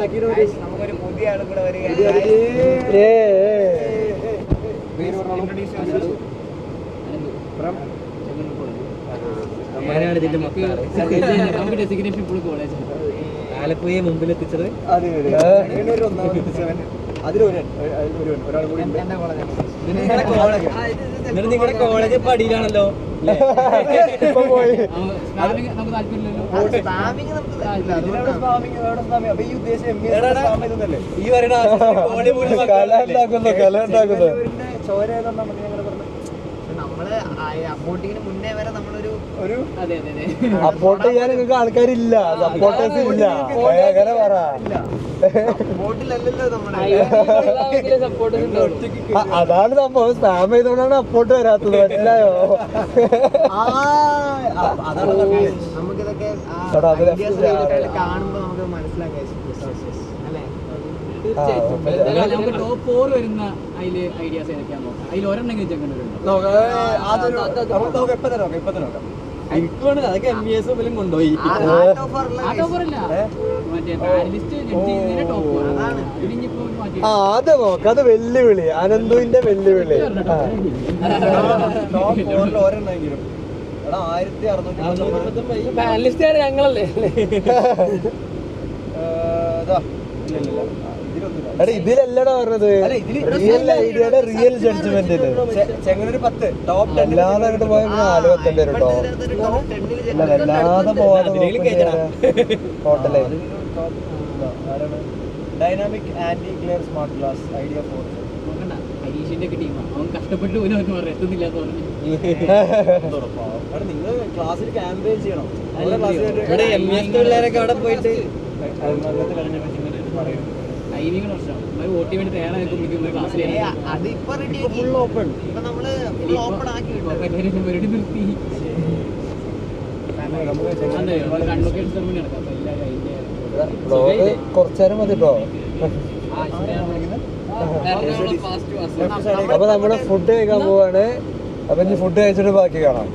നമുക്കൊരു പുതിയ ആളും കൂടെ ഞാനാണ് ഇതിന്റെ നമുക്ക് ഡെസിഗ്നേഷൻ ഫുൾ കോളേജ് ആലപ്പുഴയെ മുമ്പിൽ എത്തിച്ചത്. നിങ്ങളുടെ കോളേജ് പടിയിലാണല്ലോ. ഈ പറയുന്ന അപ്പോട്ടിങ്ങിന് മുന്നേ വരെ നമ്മളൊരു സപ്പോർട്ട് ചെയ്യാൻ നിങ്ങൾക്ക് ആൾക്കാരില്ല, സപ്പോർട്ടേഴ്സ് ഇല്ല. അങ്ങനെ പറ. അതാണ് സംഭവം. സ്പാം ചെയ്തോണ്ടാണ് സപ്പോർട്ട് വരാത്തത്. മനസ്സിലായോ? നമുക്കിതൊക്കെ കാണുമ്പോ നമുക്ക് മനസ്സിലാക്കാം. നമുക്ക് ടോപ്പ് 4 വരുന്ന അതില് ഐഡിയാസ് ഏതൊക്കെയാന്ന് നോക്കാം. അതിൽ ഒരെണ്ണെങ്കിലും ചെങ്ങന്നൂരുണ്ടോ? അതൊക്കെ MBS കൊണ്ടുപോയി. അത് നോക്ക, അത് വെല്ലുവിളി. അനന്തുവിന്റെ വെല്ലുവിളി. പാനലിസ്റ്റ് ഞങ്ങളല്ലേ? ഇതിലല്ലടാ പറഞ്ഞത്, റിയൽ ഐഡിയയുടെ റിയൽ ജഡ്ജ്മെന്റില്. അല്ലാതെ അങ്ങോട്ട് പോയ 4-10 കേട്ടോ. വല്ലാതെ പോവാതെ total. Dynamic anti glare smart glass idea 4. ഹരീഷിന്റെ ഒക്കെ ടീമാണ്. അവൻ കഷ്ടപ്പെട്ട് പോലും അവർക്ക് എത്തുന്നില്ല എന്ന് പറഞ്ഞു. നിങ്ങൾ ക്ലാസ്സിൽ ക്യാമ്പയിൻ ചെയ്യണം. ഇവിടെ MBS പിള്ളേരൊക്കെ അവിടെ പോയിട്ട് വോട്ട് വേണ്ടി തയ്യാറായി ക്ലാസ്സിൽ ഫുൾ ഓപ്പൺ. ഇപ്പൊ നമ്മള് ഫുൾ ഓപ്പൺ ആക്കി നിർത്തി. കുറച്ചേരം മതി കേട്ടോ. അപ്പൊ നമ്മള് ഫുഡ് കഴിക്കാൻ പോവാണ്. അപ്പൊ ഇനി ഫുഡ് കഴിച്ചിട്ട് ബാക്കി കാണാം.